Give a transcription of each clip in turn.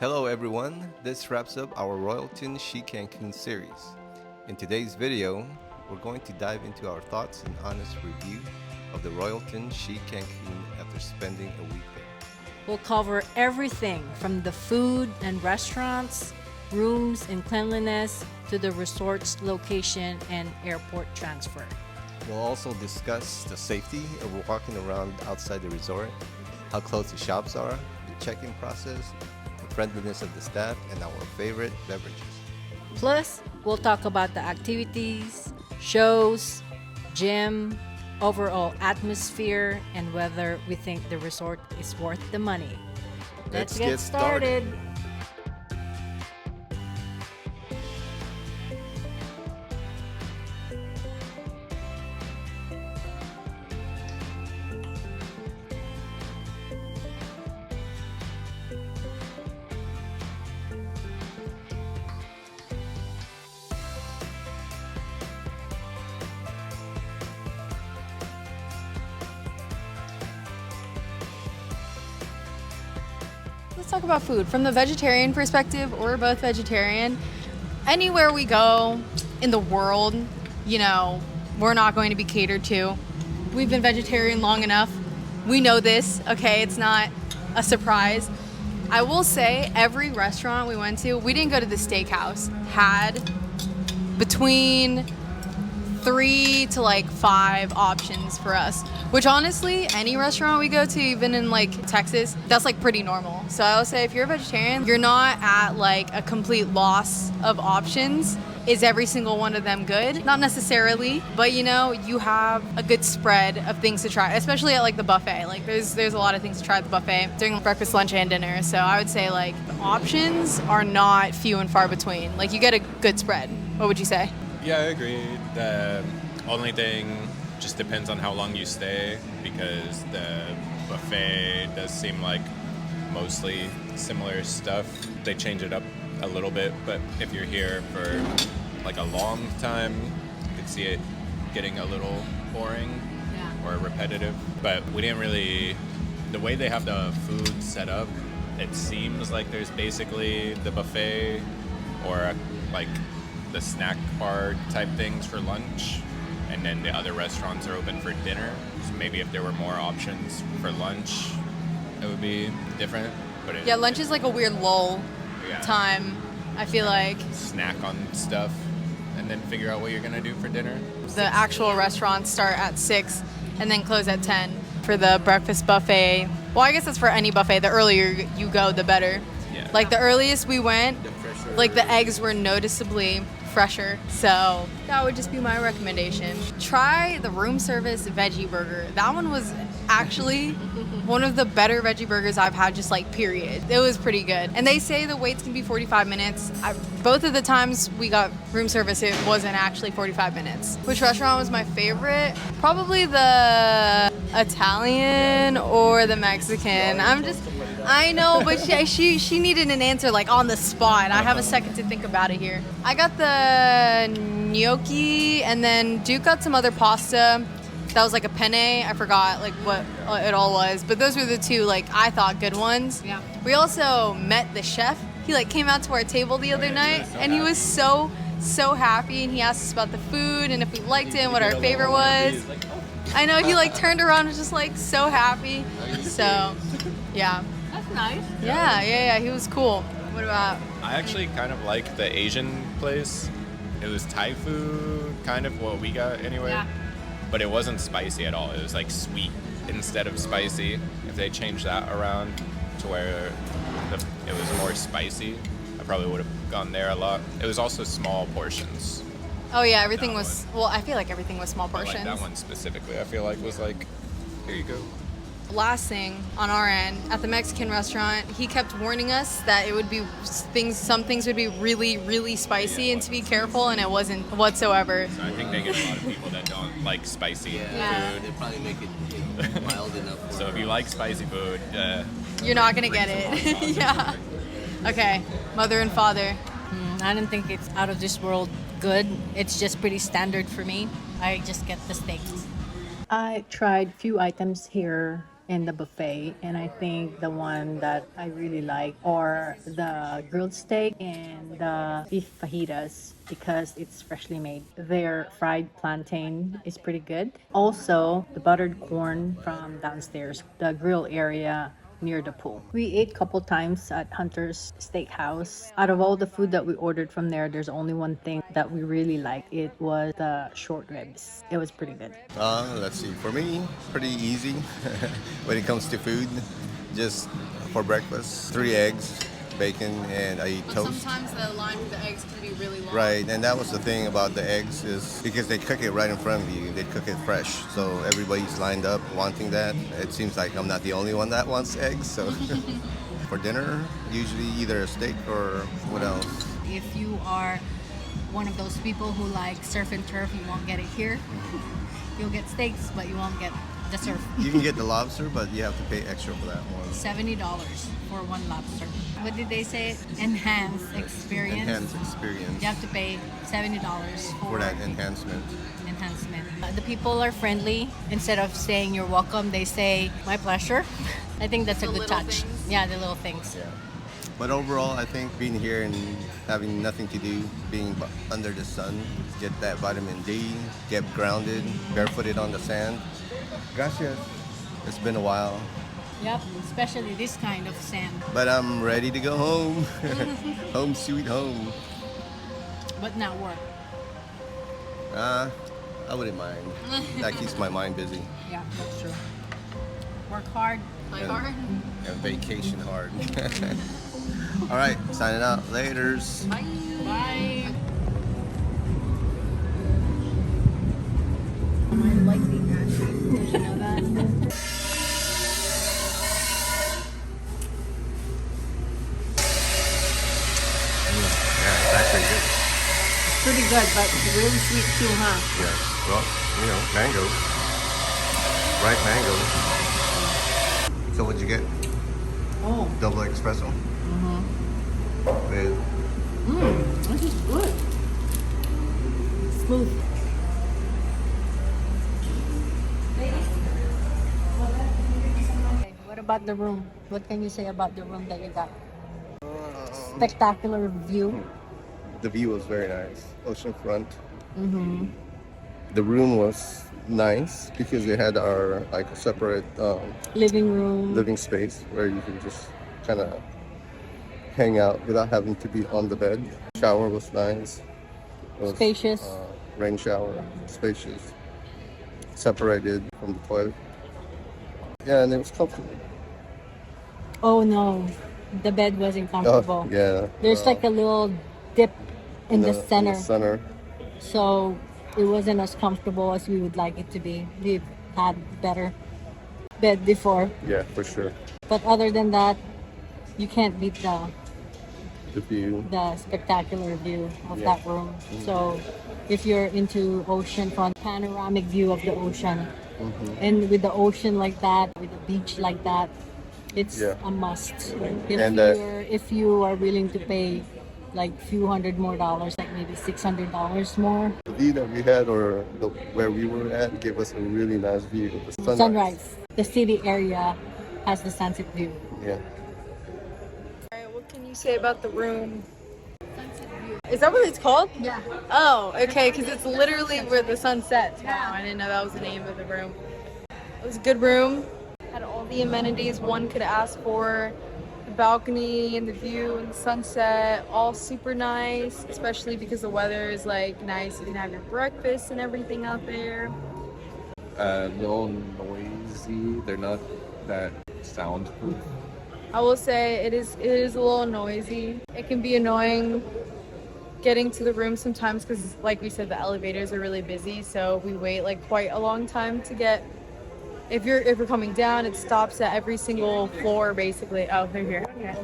Hello everyone, this wraps up our Royalton CHIC Cancun series. In today's video, we're going to dive into our thoughts and honest review of the Royalton CHIC Cancun after spending a week there. We'll cover everything from the food and restaurants, rooms and cleanliness, to the resort's location and airport transfer. We'll also discuss the safety of walking around outside the resort, how close the shops are, the check-in process, the friendliness of the staff, and our favorite beverages. Plus, we'll talk about the activities, shows, gym, overall atmosphere, and whether we think the resort is worth the money. Let's get started. Let's talk about food. From the vegetarian perspective, we're both vegetarian. Anywhere we go in the world, we're not going to be catered to. We've been vegetarian long enough. We know this, okay? It's not a surprise. I will say every restaurant we went to, we didn't go to the steakhouse, had between 3 to 5 options for us, which honestly, any restaurant we go to, even in Texas, that's pretty normal. So I would say if you're a vegetarian, you're not at a complete loss of options. Is every single one of them good? Not necessarily, but you have a good spread of things to try, especially at the buffet. There's a lot of things to try at the buffet during breakfast, lunch, and dinner. So I would say the options are not few and far between. You get a good spread. What would you say? Yeah, I agree. The only thing just depends on how long you stay, because the buffet does seem like mostly similar stuff. They change it up a little bit, but if you're here for a long time, you could see it getting a little boring or repetitive. But we didn't really, the way they have the food set up, it seems like there's basically the buffet or the snack bar type things for lunch, and then the other restaurants are open for dinner. So maybe if there were more options for lunch, it would be different. But lunch is a weird lull time, I feel like. Snack on stuff and then figure out what you're gonna do for dinner. The actual restaurants start at 6 and then close at 10 for the breakfast buffet. Well, I guess that's for any buffet. The earlier you go, the better. Yeah. The earliest we went, the eggs were noticeably fresher. So that would just be my recommendation. Try the room service veggie burger. That one was actually one of the better veggie burgers I've had, just period. It was pretty good. And they say the waits can be 45 minutes. Both of the times we got room service, it wasn't actually 45 minutes. Which restaurant was my favorite? Probably the Italian or the Mexican. I know, but she needed an answer on the spot. I have a second to think about it here. I got the gnocchi, and then Duke got some other pasta. That was a penne. I forgot what it all was, but those were the two I thought good ones. Yeah. We also met the chef. He came out to our table the other night, and he was so happy, and he asked us about the food and if we liked it and what our favorite was. I know, he turned around and was just so happy. So, yeah. That's nice. Yeah, he was cool. What about? I actually kind of like the Asian place. It was Thai food, kind of what we got anyway. Yeah. But it wasn't spicy at all. It was sweet instead of spicy. If they changed that around to where it was more spicy, I probably would have gone there a lot. It was also small portions. Oh yeah, everything was, well, I feel like everything was small portions. That one specifically, I feel was here you go. Last thing on our end, at the Mexican restaurant, he kept warning us that it would be some things would be really, really spicy, and to be careful, and it wasn't whatsoever. So I think they get a lot of people that don't like spicy food. They probably make it mild enough. So if you like spicy food, you're not gonna get it. Yeah. Okay, mother and father. I don't think it's out of this world good. It's just pretty standard for me. I just get the steaks. I tried few items here in the buffet, and I think the one that I really like are the grilled steak and the beef fajitas because it's freshly made. Their fried plantain is pretty good. Also, the buttered corn from downstairs, the grill area near the pool. We ate a couple times at Hunter's Steakhouse. Out of all the food that we ordered from there, there's only one thing that we really liked. It was the short ribs. It was pretty good. Let's see. For me, pretty easy when it comes to food. Just for breakfast, 3 eggs, bacon, and I eat But toast. sometimes the line for the eggs can be really long. Right, and that was the thing about the eggs is because they cook it right in front of you. They cook it fresh, so everybody's lined up wanting that. It seems like I'm not the only one that wants eggs. So for dinner, usually either a steak or what else? If you are one of those people who like surf and turf, you won't get it here. You'll get steaks, but you won't get the surf. You can get the lobster, but you have to pay extra for that one. $70 for one lobster. What did they say? Enhanced experience. Enhanced experience You have to pay $70 for that enhancement. enhancement. The people are friendly. Instead of saying you're welcome, they say my pleasure. I think that's a The good little touch. things. Yeah, the little things. Yeah. But overall, I think being here and having nothing to do, being under the sun, get that vitamin D, get grounded, barefooted on the sand. Gracias. It's been a while, Yep, especially this kind of sand. but I'm ready to go home. Home sweet home. But not work. I wouldn't mind. That keeps my mind busy. Yeah, that's true. Work hard. Play hard. And vacation hard. All right, signing out. Laters. Bye. Bye. Yeah, it's actually good. Pretty good, but really sweet too, huh? Yeah. Well, mango. Ripe mango. So what'd you get? Oh, Double espresso. With this is good. Smooth. Okay, what about the room? What can you say about the room that you got? Spectacular view. the view was very nice. Oceanfront. The room was nice because it had our like a separate Living room. living space where you can just kind of hang out without having to be on the bed. Shower was nice. It was, Spacious. Rain shower, spacious, separated from the toilet. Yeah, and it was comfortable. Oh no, the bed wasn't comfortable. Yeah. There's like a little dip in the center, center. so it wasn't as comfortable as we would like it to be. We've had better bed before, Yeah, for sure. but other than that, you can't beat The view. the spectacular view of Yeah. that room. So if you're into oceanfront, panoramic view of the ocean, and with the ocean like that, with the beach like that, it's Yeah. a must. And, If you are willing to pay like few hundred more dollars, like maybe $600 more. The view that we had, or where we were at, gave us a really nice view of the sunrise. Sunrise. The city area has the sunset view. Yeah. Alright, what can you say about the room? Is that what it's called? Yeah. Oh, okay, because it's literally where the sun sets. Wow, I didn't know that was the name of the room. It was a good room. Had all the amenities one could ask for. The balcony and the view and the sunset, all super nice, especially because the weather is like nice. You can have your breakfast and everything out there. A little noisy. They're not that soundproof. I will say it is a little noisy. It can be annoying getting to the room sometimes because, like we said, the elevators are really busy. So we wait like quite a long time to get. If you're coming down, it stops at every single floor basically. Oh, they're here. Okay.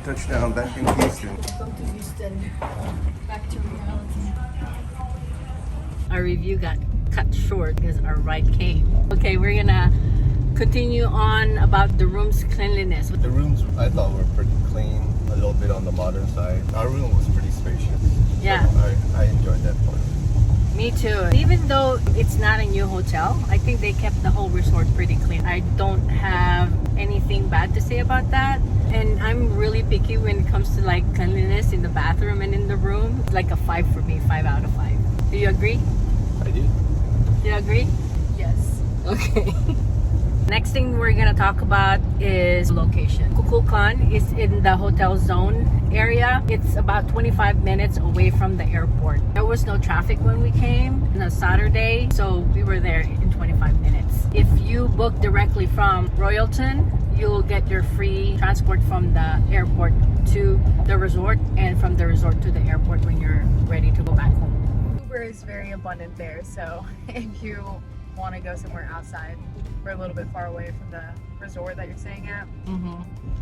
Touchdown back in Houston. Go to Houston. Back to reality. Our review got cut short because our ride came. Okay, we're gonna continue on about the room's cleanliness. The rooms I thought were pretty clean, a little bit on the modern side. Our room was pretty spacious. Yeah. So I enjoyed that part. Me too. Even though it's not a new hotel, I think they kept the whole resort pretty clean. I don't have anything bad to say about that. And I'm really picky when it comes to like cleanliness in the bathroom and in the room. It's like a 5 for me, 5 out of 5. Do you agree? I did. Do you agree? Yes. Okay. Next thing we're gonna talk about is location. Kukulkan is in the hotel zone area. It's about 25 minutes away from the airport. There was no traffic when we came on a Saturday, so we were there in 25 minutes. If you book directly from Royalton, you'll get your free transport from the airport to the resort and from the resort to the airport when you're ready to go back home. Uber is very abundant there, so if you want to go somewhere outside, we're a little bit far away from the resort that you're staying at.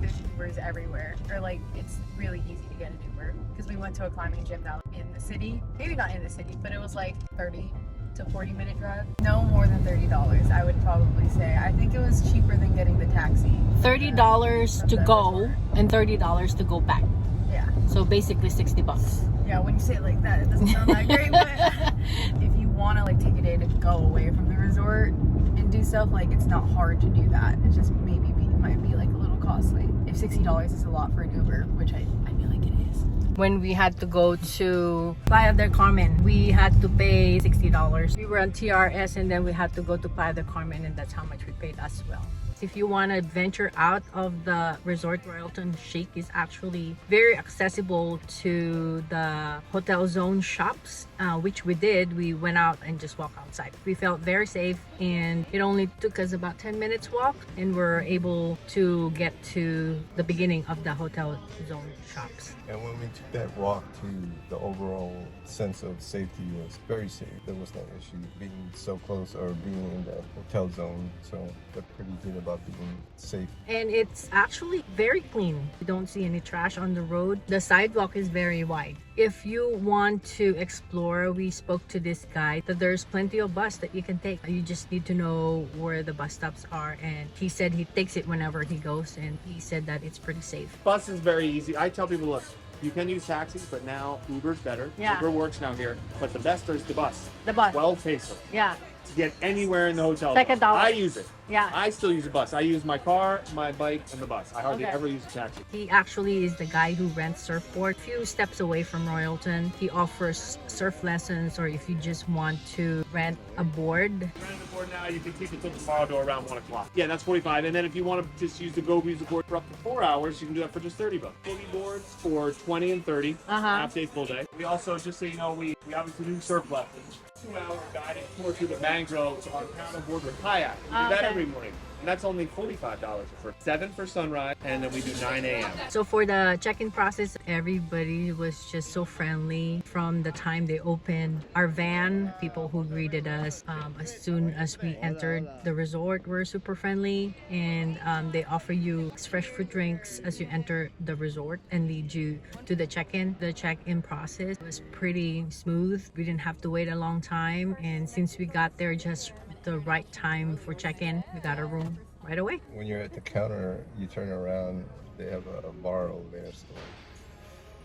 There's Ubers everywhere, or like it's really easy to get an Uber because we went to a climbing gym that was in the city, maybe not in the city, but it was like 30 to 40 minute drive. No more than $30, I would probably say. I think it was cheaper than getting the taxi. $30 to go and $30 to go back. Yeah. So basically $60. Yeah, when you say it like that, it doesn't sound that great, but if you want to like take a day to go away from the resort and do stuff, like it's not hard to do that. It's just might be like a little costly. If $60 is a lot for an Uber, which I feel like it is. When we had to go to Playa del Carmen, we had to pay $60. We were on TRS and then we had to go to Playa del Carmen, and that's how much we paid as well. If you want to venture out of the resort, Royalton CHIC is actually very accessible to the hotel zone shops, which we did. We went out and just walked outside. We felt very safe, and it only took us about 10 minutes walk, and we're able to get to the beginning of the hotel zone shops. And when we took that walk to the overall sense of safety was very safe. There was no issue being so close or being in the hotel zone. So they're pretty good about being safe. And it's actually very clean. You don't see any trash on the road. The sidewalk is very wide. If you want to explore, we spoke to this guy that there's plenty of bus that you can take. You just need to know where the bus stops are, and he said he takes it whenever he goes, and he said that it's pretty safe. Bus is very easy. I tell people, look, you can use taxis, but now Uber's better. Yeah. Uber works now here, but the best is the bus. The bus. 12 pesos Yeah. to get anywhere in the hotel. Like $1. I use it. Yeah. I still use a bus. I use my car, my bike, and the bus. I hardly Okay. ever use a taxi. He actually is the guy who rents surfboard. A few steps away from Royalton. He offers surf lessons, or if you just want to rent a board. Rent the board now, you can keep it till tomorrow to around 1 o'clock. Yeah, that's 45. And then if you want to just use the Go Music board for up to 4 hours, you can do that for just $30. Boogie boards for 20 and 30, half day, full day. We also, just so you know, we obviously do surf lessons. 2-hour guided tour through the mangroves on paddleboard or kayak. We do that every morning. And that's only $45 for 7 for sunrise, and then we do 9 a.m. So for the check-in process, everybody was just so friendly from the time they opened our van. People who greeted us as soon as we entered the resort were super friendly, and they offer you fresh fruit drinks as you enter the resort and lead you to the check-in. The check-in process was pretty smooth. We didn't have to wait a long time, and since we got there just the right time for check-in, we got a room right away. When you're at the counter, you turn around, they have a bar over there. So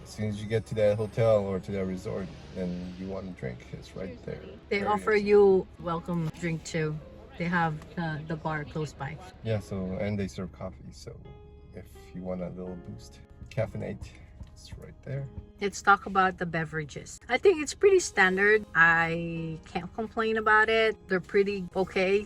as soon as you get to that hotel or to that resort and you want a drink, it's right there. They Very offer easy. you welcome drink too. They have the bar close by. Yeah, so, and they serve coffee. So if you want a little boost, caffeinate, it's right there. Let's talk about the beverages. I think it's pretty standard. I can't complain about it. They're pretty okay.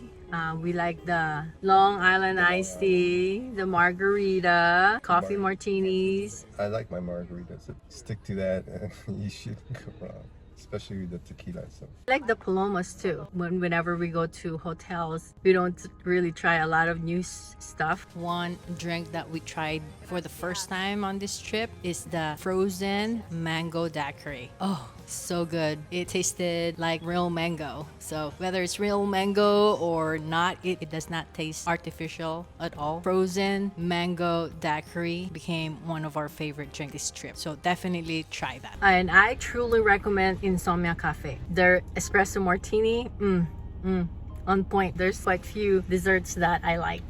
We like the Long Island iced tea, the margarita, coffee martinis. I like my margaritas. So stick to that and you shouldn't go wrong, especially with the tequila. So I like the palomas too. Whenever we go to hotels, we don't really try a lot of new stuff. One drink that we tried for the first time on this trip is the frozen mango daiquiri. Oh, so good. It tasted like real mango. So whether it's real mango or not, it does not taste artificial at all. Frozen mango daiquiri became one of our favorite drinks this trip. So definitely try that. And I truly recommend Insomnia Cafe. Their espresso martini, on point. There's quite few desserts that I like.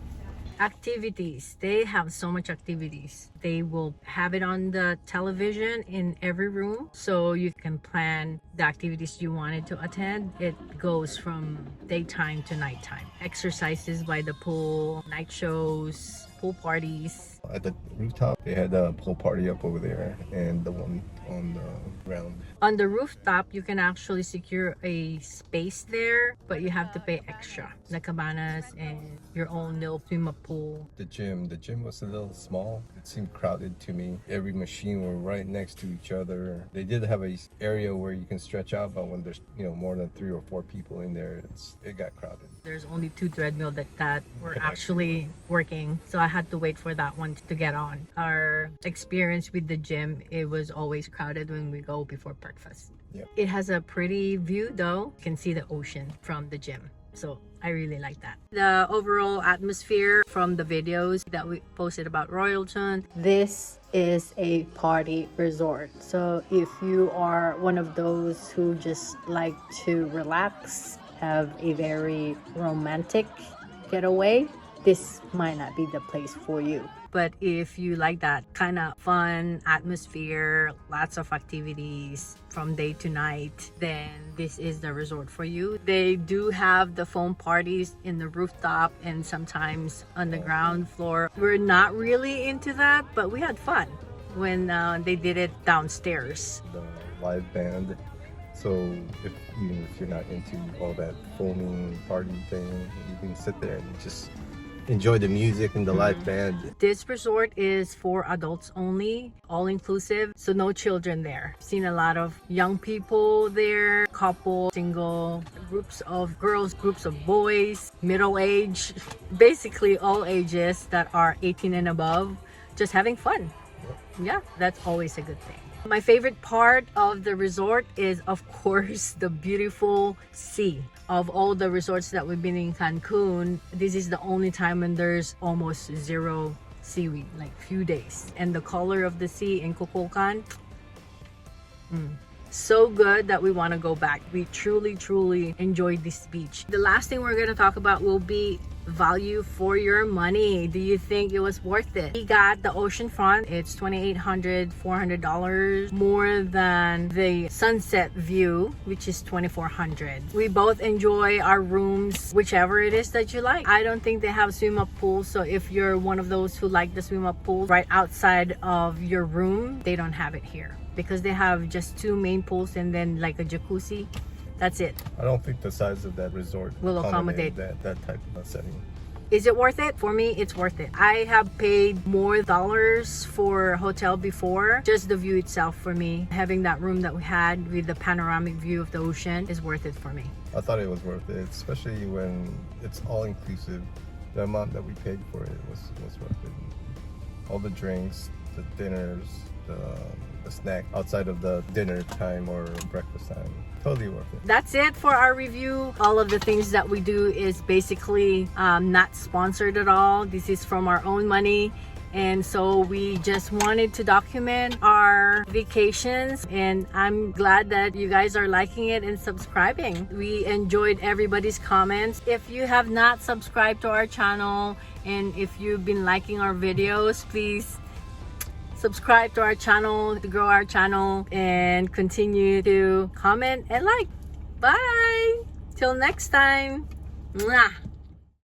Activities, they have so much activities. They will have it on the television in every room, so you can plan the activities you wanted to attend. It goes from daytime to nighttime. Exercises by the pool, night shows, pool parties. At the rooftop, they had a pool party up over there, and the one on the ground. On the rooftop, you can actually secure a space there, but you have to pay extra. The cabanas and your own little swimming pool. The gym was a little small. It seemed crowded to me. Every machine were right next to each other. They did have a area where you can stretch out, but when there's more than 3 or 4 people in there, it got crowded. There's only 2 treadmills that were actually working, so I had to wait for that one to get on. Our experience with the gym, it was always crowded when we go before breakfast. Yeah. It has a pretty view though. You can see the ocean from the gym, so I really like that. The overall atmosphere from the videos that we posted about Royalton, this is a party resort. So if you are one of those who just like to relax, have a very romantic getaway, this might not be the place for you. But if you like that kind of fun atmosphere, lots of activities from day to night, then this is the resort for you. They do have the foam parties in the rooftop and sometimes on the ground floor. We're not really into that, but we had fun when they did it downstairs. The live band. So even if you're not into all that foaming party thing, you can sit there and just enjoy the music and the live band. This resort is for adults only, all inclusive, so no children there. Seen a lot of young people there, couple, single, groups of girls, groups of boys, middle age, basically all ages that are 18 and above, just having fun. Yeah, that's always a good thing. My favorite part of the resort is, of course, the beautiful sea. Of all the resorts that we've been in Cancun, this is the only time when there's almost zero seaweed, like few days. And the color of the sea in Kukulkan, so good that we want to go back. We truly enjoyed this beach. The last thing we're going to talk about will be value for your money. Do you think it was worth it? We got the Oceanfront. It's $2,800, $400 more than the sunset view, which is $2,400. We both enjoy our rooms, whichever it is that you like. I don't think they have swim-up pools, so if you're one of those who like the swim-up pools right outside of your room, they don't have it here because they have just 2 main pools and then like a jacuzzi. That's it. I don't think the size of that resort will accommodate that type of setting. Is it worth it? For me, it's worth it. I have paid more dollars for a hotel before. Just the view itself for me, having that room that we had with the panoramic view of the ocean is worth it for me. I thought it was worth it, especially when it's all inclusive. The amount that we paid for it was worth it. All the drinks, the dinners, the snack outside of the dinner time or breakfast time. Totally worth it. That's it for our review. All of the things that we do is basically not sponsored at all. This is from our own money. And so we just wanted to document our vacations, and I'm glad that you guys are liking it and subscribing. We enjoyed everybody's comments. If you have not subscribed to our channel and if you've been liking our videos, please subscribe to our channel to grow our channel and continue to comment and like. Bye! Till next time. Mwah!